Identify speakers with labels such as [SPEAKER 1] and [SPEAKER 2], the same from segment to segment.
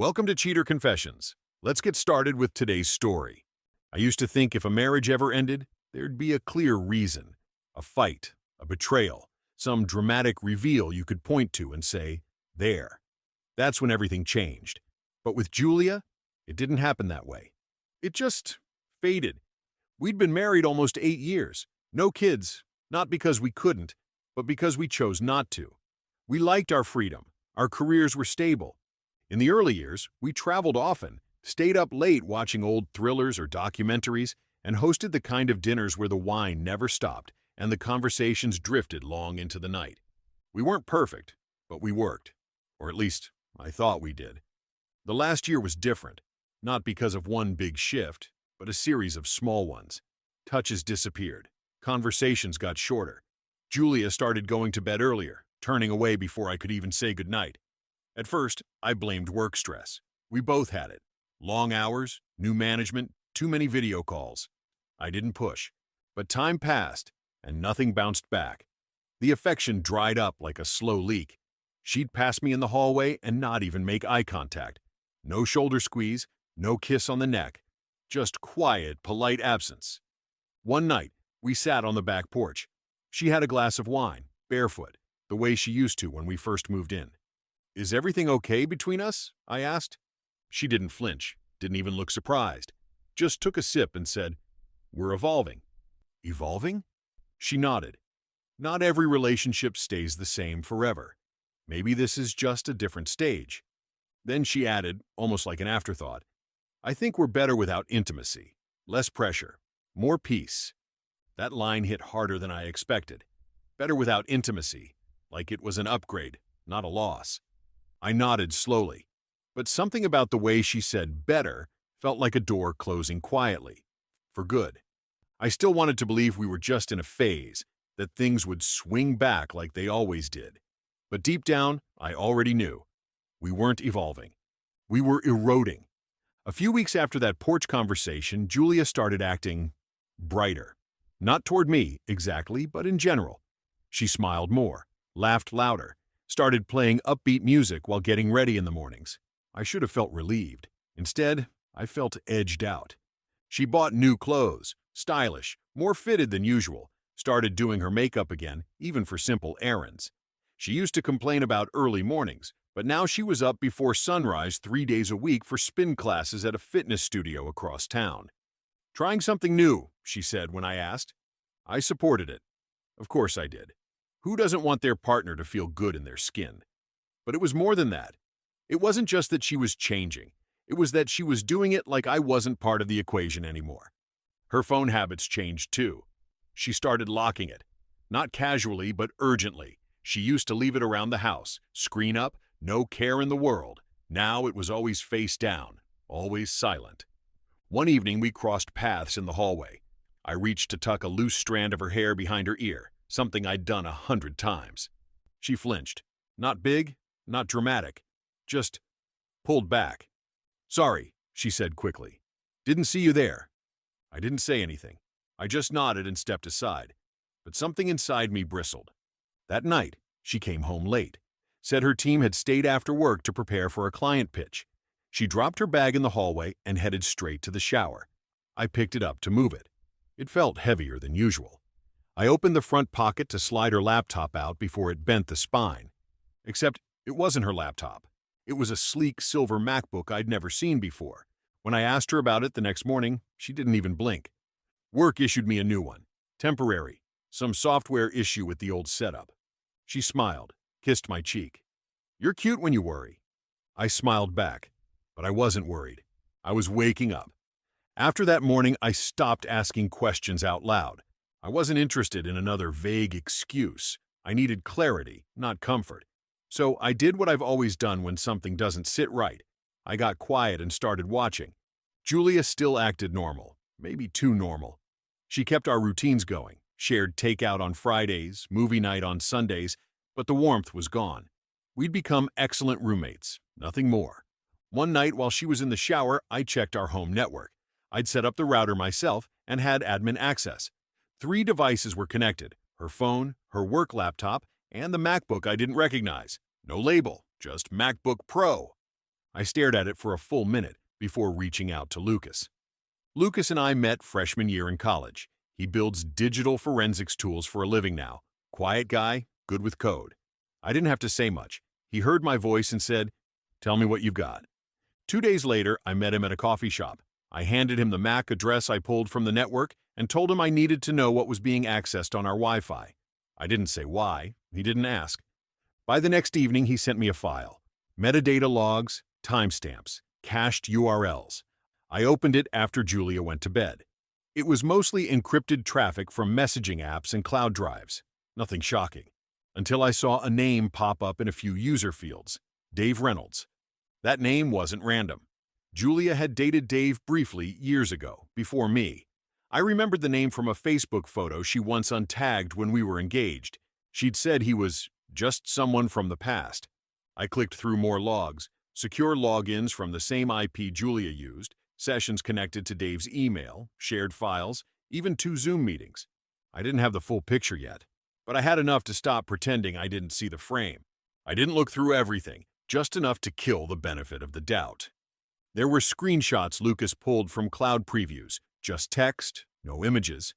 [SPEAKER 1] Welcome to Cheater Confessions. Let's get started with today's story. I used to think if a marriage ever ended, there'd be a clear reason. A fight, a betrayal, some dramatic reveal you could point to and say, there. That's when everything changed. But with Julia, it didn't happen that way. It just faded. We'd been married almost 8 years. No kids, not because we couldn't, but because we chose not to. We liked our freedom. Our careers were stable. In the early years, we traveled often, stayed up late watching old thrillers or documentaries, and hosted the kind of dinners where the wine never stopped and the conversations drifted long into the night. We weren't perfect, but we worked. Or at least, I thought we did. The last year was different, not because of one big shift, but a series of small ones. Touches disappeared. Conversations got shorter. Julia started going to bed earlier, turning away before I could even say goodnight. At first, I blamed work stress. We both had it. Long hours, new management, too many video calls. I didn't push. But time passed, and nothing bounced back. The affection dried up like a slow leak. She'd pass me in the hallway and not even make eye contact. No shoulder squeeze, no kiss on the neck. Just quiet, polite absence. One night, we sat on the back porch. She had a glass of wine, barefoot, the way she used to when we first moved in. "Is everything okay between us?" I asked. She didn't flinch, didn't even look surprised. Just took a sip and said, "We're evolving." Evolving? She nodded. Not every relationship stays the same forever. Maybe this is just a different stage. Then she added, almost like an afterthought, "I think we're better without intimacy. Less pressure. More peace." That line hit harder than I expected. Better without intimacy, like it was an upgrade, not a loss. I nodded slowly, but something about the way she said better felt like a door closing quietly. For good. I still wanted to believe we were just in a phase, that things would swing back like they always did. But deep down, I already knew. We weren't evolving. We were eroding. A few weeks after that porch conversation, Julia started acting brighter. Not toward me, exactly, but in general. She smiled more, laughed louder, started playing upbeat music while getting ready in the mornings. I should have felt relieved. Instead, I felt edged out. She bought new clothes, stylish, more fitted than usual, started doing her makeup again, even for simple errands. She used to complain about early mornings, but now she was up before sunrise 3 days a week for spin classes at a fitness studio across town. "Trying something new," she said when I asked. I supported it. Of course I did. Who doesn't want their partner to feel good in their skin? But it was more than that. It wasn't just that she was changing. It was that she was doing it like I wasn't part of the equation anymore. Her phone habits changed too. She started locking it. Not casually, but urgently. She used to leave it around the house, screen up, no care in the world. Now it was always face down, always silent. One evening we crossed paths in the hallway. I reached to tuck a loose strand of her hair behind her ear, something I'd done 100 times. She flinched. Not big, not dramatic, just pulled back. "Sorry," she said quickly. "Didn't see you there." I didn't say anything. I just nodded and stepped aside. But something inside me bristled. That night, she came home late. Said her team had stayed after work to prepare for a client pitch. She dropped her bag in the hallway and headed straight to the shower. I picked it up to move it. It felt heavier than usual. I opened the front pocket to slide her laptop out before it bent the spine. Except it wasn't her laptop. It was a sleek silver MacBook I'd never seen before. When I asked her about it the next morning, she didn't even blink. Work issued me a new one. Temporary. Some software issue with the old setup. She smiled, kissed my cheek. "You're cute when you worry." I smiled back, but I wasn't worried. I was waking up. After that morning, I stopped asking questions out loud. I wasn't interested in another vague excuse. I needed clarity, not comfort. So I did what I've always done when something doesn't sit right. I got quiet and started watching. Julia still acted normal, maybe too normal. She kept our routines going, shared takeout on Fridays, movie night on Sundays, but the warmth was gone. We'd become excellent roommates, nothing more. One night while she was in the shower, I checked our home network. I'd set up the router myself and had admin access. 3 devices were connected, her phone, her work laptop, and the MacBook I didn't recognize. No label, just MacBook Pro. I stared at it for a full minute before reaching out to Lucas. Lucas and I met freshman year in college. He builds digital forensics tools for a living now. Quiet guy, good with code. I didn't have to say much. He heard my voice and said, "Tell me what you've got." 2 days later, I met him at a coffee shop. I handed him the MAC address I pulled from the network and told him I needed to know what was being accessed on our Wi-Fi. I didn't say why. He didn't ask. By the next evening, he sent me a file. Metadata logs, timestamps, cached URLs. I opened it after Julia went to bed. It was mostly encrypted traffic from messaging apps and cloud drives. Nothing shocking. Until I saw a name pop up in a few user fields. Dave Reynolds. That name wasn't random. Julia had dated Dave briefly years ago, before me. I remembered the name from a Facebook photo she once untagged when we were engaged. She'd said he was just someone from the past. I clicked through more logs, secure logins from the same IP Julia used, sessions connected to Dave's email, shared files, even 2 Zoom meetings. I didn't have the full picture yet, but I had enough to stop pretending I didn't see the frame. I didn't look through everything, just enough to kill the benefit of the doubt. There were screenshots Lucas pulled from cloud previews, just text, no images.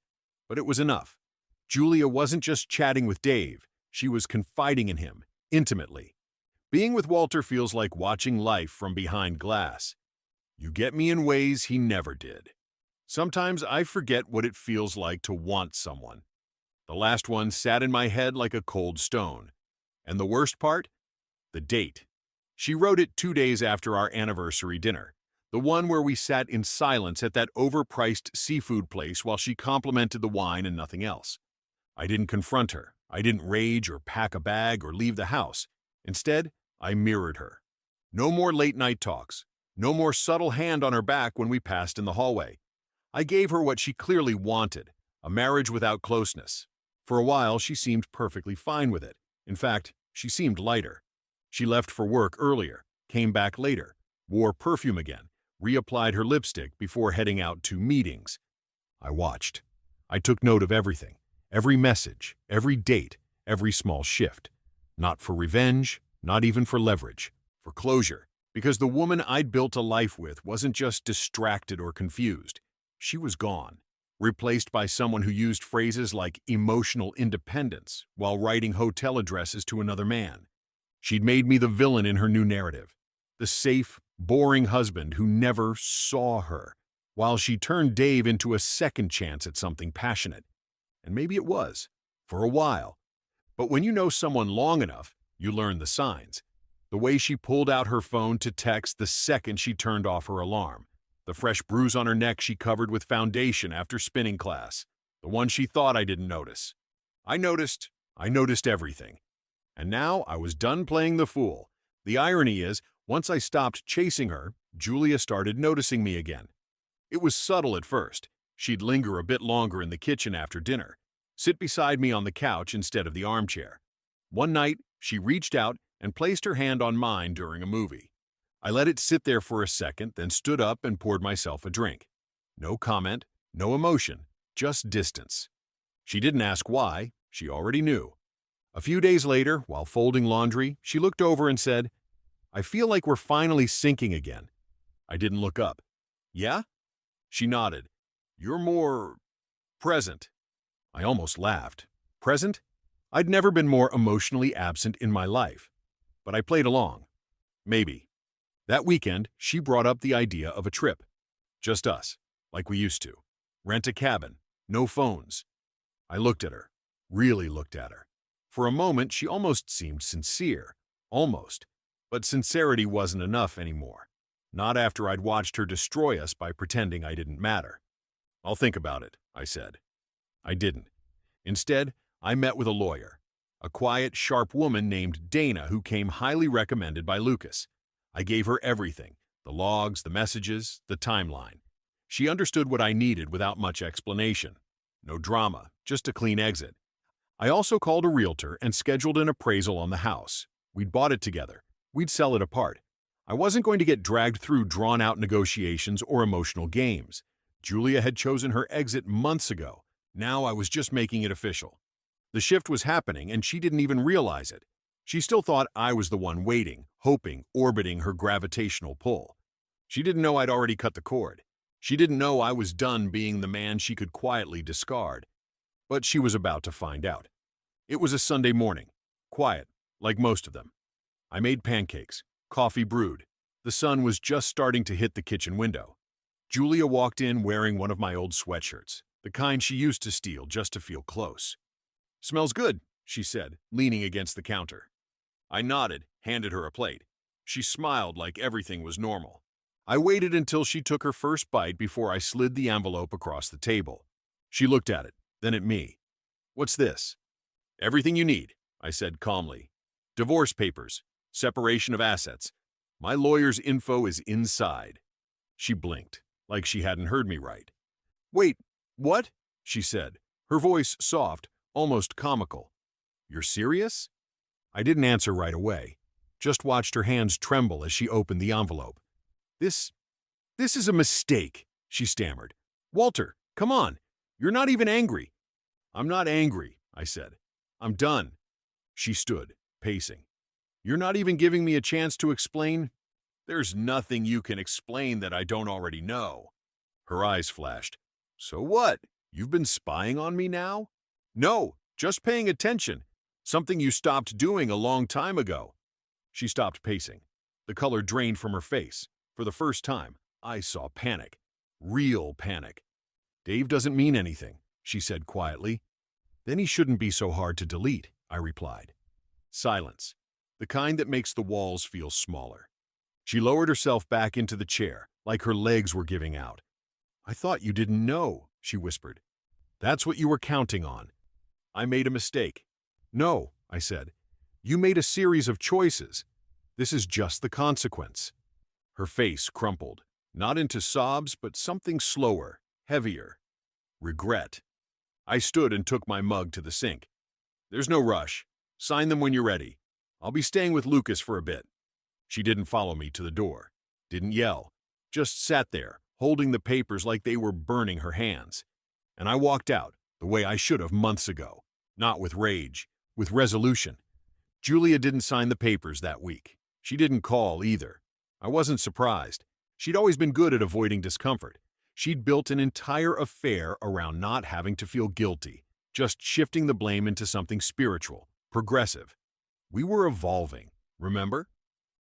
[SPEAKER 1] But it was enough. Julia wasn't just chatting with Dave, she was confiding in him, intimately. Being with Walter feels like watching life from behind glass. You get me in ways he never did. Sometimes I forget what it feels like to want someone. The last one sat in my head like a cold stone. And the worst part? The date. She wrote it 2 days after our anniversary dinner, the one where we sat in silence at that overpriced seafood place while she complimented the wine and nothing else. I didn't confront her. I didn't rage or pack a bag or leave the house. Instead, I mirrored her. No more late-night talks. No more subtle hand on her back when we passed in the hallway. I gave her what she clearly wanted, a marriage without closeness. For a while, she seemed perfectly fine with it. In fact, she seemed lighter. She left for work earlier, came back later, wore perfume again, reapplied her lipstick before heading out to meetings. I watched. I took note of everything, every message, every date, every small shift. Not for revenge, not even for leverage, for closure. Because the woman I'd built a life with wasn't just distracted or confused. She was gone, replaced by someone who used phrases like emotional independence while writing hotel addresses to another man. She'd made me the villain in her new narrative, the safe, boring husband who never saw her, while she turned Dave into a second chance at something passionate. And maybe it was, for a while. But when you know someone long enough, you learn the signs. The way she pulled out her phone to text the second she turned off her alarm. The fresh bruise on her neck she covered with foundation after spinning class. The one she thought I didn't notice. I noticed everything. And now I was done playing the fool. The irony is, once I stopped chasing her, Julia started noticing me again. It was subtle at first. She'd linger a bit longer in the kitchen after dinner, sit beside me on the couch instead of the armchair. One night, she reached out and placed her hand on mine during a movie. I let it sit there for a second, then stood up and poured myself a drink. No comment, no emotion, just distance. She didn't ask why, she already knew. A few days later, while folding laundry, she looked over and said, "I feel like we're finally syncing again." I didn't look up. "Yeah?" She nodded. "You're more present." I almost laughed. Present? I'd never been more emotionally absent in my life. But I played along. Maybe. That weekend, she brought up the idea of a trip. Just us, like we used to. Rent a cabin, no phones. I looked at her, really looked at her. For a moment, she almost seemed sincere. Almost. But sincerity wasn't enough anymore. Not after I'd watched her destroy us by pretending I didn't matter. "I'll think about it," I said. I didn't. Instead, I met with a lawyer. A quiet, sharp woman named Dana who came highly recommended by Lucas. I gave her everything, the logs, the messages, the timeline. She understood what I needed without much explanation. No drama, just a clean exit. I also called a realtor and scheduled an appraisal on the house. We'd bought it together. We'd sell it apart. I wasn't going to get dragged through drawn-out negotiations or emotional games. Julia had chosen her exit months ago. Now I was just making it official. The shift was happening, and she didn't even realize it. She still thought I was the one waiting, hoping, orbiting her gravitational pull. She didn't know I'd already cut the cord. She didn't know I was done being the man she could quietly discard. But she was about to find out. It was a Sunday morning, quiet, like most of them. I made pancakes, coffee brewed. The sun was just starting to hit the kitchen window. Julia walked in wearing one of my old sweatshirts, the kind she used to steal just to feel close. "Smells good," she said, leaning against the counter. I nodded, handed her a plate. She smiled like everything was normal. I waited until she took her first bite before I slid the envelope across the table. She looked at it, then at me. "What's this?" "Everything you need," I said calmly. "Divorce papers, separation of assets. My lawyer's info is inside." She blinked, like she hadn't heard me right. "Wait, what?" she said, her voice soft, almost comical. "You're serious?" I didn't answer right away, just watched her hands tremble as she opened the envelope. This is a mistake," she stammered. "Walter, come on. You're not even angry." "I'm not angry," I said. "I'm done." She stood, pacing. "You're not even giving me a chance to explain?" "There's nothing you can explain that I don't already know." Her eyes flashed. "So what? You've been spying on me now?" "No, just paying attention. Something you stopped doing a long time ago." She stopped pacing. The color drained from her face. For the first time, I saw panic. Real panic. "Dave doesn't mean anything," she said quietly. "Then he shouldn't be so hard to delete," I replied. Silence. The kind that makes the walls feel smaller. She lowered herself back into the chair, like her legs were giving out. "I thought you didn't know," she whispered. "That's what you were counting on." "I made a mistake." "No," I said. "You made a series of choices. This is just the consequence." Her face crumpled, not into sobs, but something slower, heavier. Regret. I stood and took my mug to the sink. "There's no rush. Sign them when you're ready. I'll be staying with Lucas for a bit." She didn't follow me to the door, didn't yell, just sat there, holding the papers like they were burning her hands. And I walked out, the way I should have months ago, not with rage, with resolution. Julia didn't sign the papers that week. She didn't call either. I wasn't surprised. She'd always been good at avoiding discomfort. She'd built an entire affair around not having to feel guilty, just shifting the blame into something spiritual, progressive. We were evolving, remember?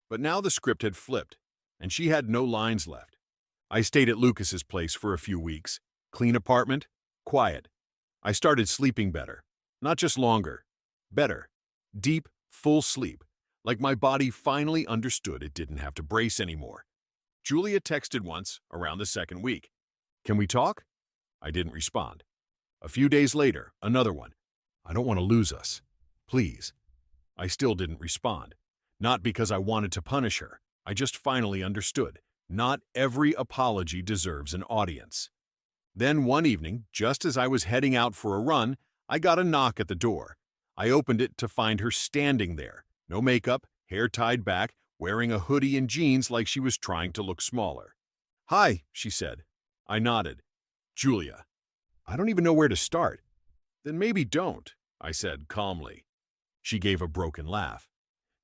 [SPEAKER 1] But now the script had flipped, and she had no lines left. I stayed at Lucas's place for a few weeks. Clean apartment, quiet. I started sleeping better. Not just longer. Better. Deep, full sleep. Like my body finally understood it didn't have to brace anymore. Julia texted once, around the second week. "Can we talk?" I didn't respond. A few days later, another one. "I don't want to lose us. Please." I still didn't respond. Not because I wanted to punish her. I just finally understood. Not every apology deserves an audience. Then one evening, just as I was heading out for a run, I got a knock at the door. I opened it to find her standing there. No makeup, hair tied back, wearing a hoodie and jeans like she was trying to look smaller. "Hi," she said. I nodded. "Julia." "I don't even know where to start." "Then maybe don't," I said calmly. She gave a broken laugh.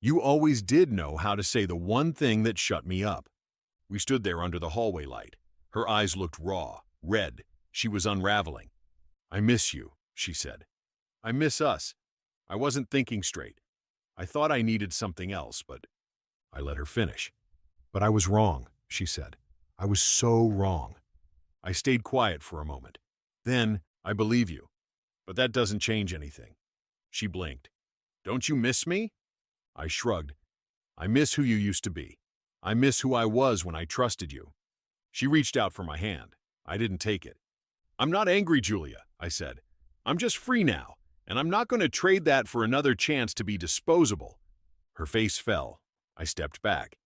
[SPEAKER 1] "You always did know how to say the one thing that shut me up." We stood there under the hallway light. Her eyes looked raw, red. She was unraveling. "I miss you," she said. "I miss us. I wasn't thinking straight. I thought I needed something else, but—" I let her finish. "But I was wrong," she said. "I was so wrong." I stayed quiet for a moment. Then, "I believe you. But that doesn't change anything." She blinked. "Don't you miss me?" I shrugged. "I miss who you used to be. I miss who I was when I trusted you." She reached out for my hand. I didn't take it. "I'm not angry, Julia," I said. "I'm just free now, and I'm not going to trade that for another chance to be disposable." Her face fell. I stepped back.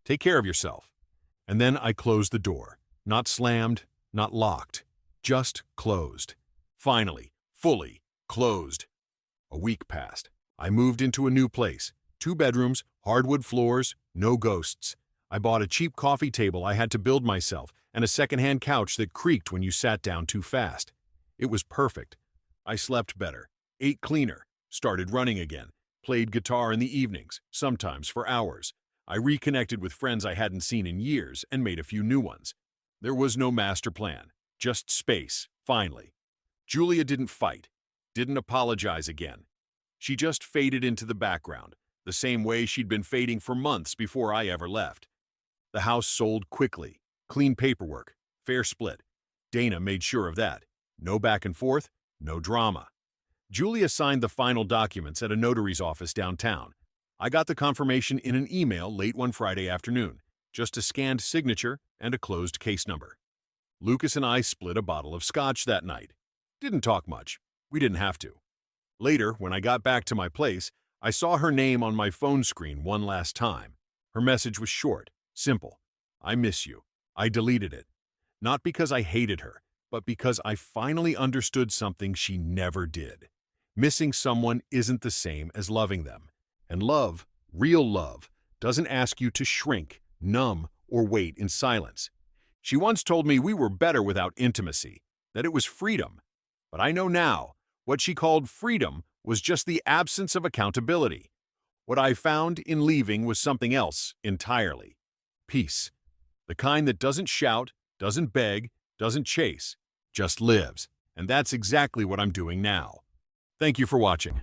[SPEAKER 1] "Take care of yourself." And then I closed the door. Not slammed, not locked. Just closed. Finally, fully closed. A week passed. I moved into a new place. 2 bedrooms, hardwood floors, no ghosts. I bought a cheap coffee table I had to build myself and a secondhand couch that creaked when you sat down too fast. It was perfect. I slept better, ate cleaner, started running again. played guitar in the evenings, sometimes for hours. I reconnected with friends I hadn't seen in years and made a few new ones. There was no master plan, just space, finally. Julia didn't fight, didn't apologize again. She just faded into the background, the same way she'd been fading for months before I ever left. The house sold quickly, clean paperwork, fair split. Dana made sure of that. No back and forth, no drama. Julia signed the final documents at a notary's office downtown. I got the confirmation in an email late one Friday afternoon, just a scanned signature and a closed case number. Lucas and I split a bottle of scotch that night. Didn't talk much. We didn't have to. Later, when I got back to my place, I saw her name on my phone screen one last time. Her message was short, simple. I miss you. I deleted it. Not because I hated her, but because I finally understood something she never did. Missing someone isn't the same as loving them. And love, real love, doesn't ask you to shrink, numb, or wait in silence. She once told me we were better without intimacy, that it was freedom. But I know now, what she called freedom was just the absence of accountability. What I found in leaving was something else entirely. Peace. The kind that doesn't shout, doesn't beg, doesn't chase, just lives. And that's exactly what I'm doing now. Thank you for watching.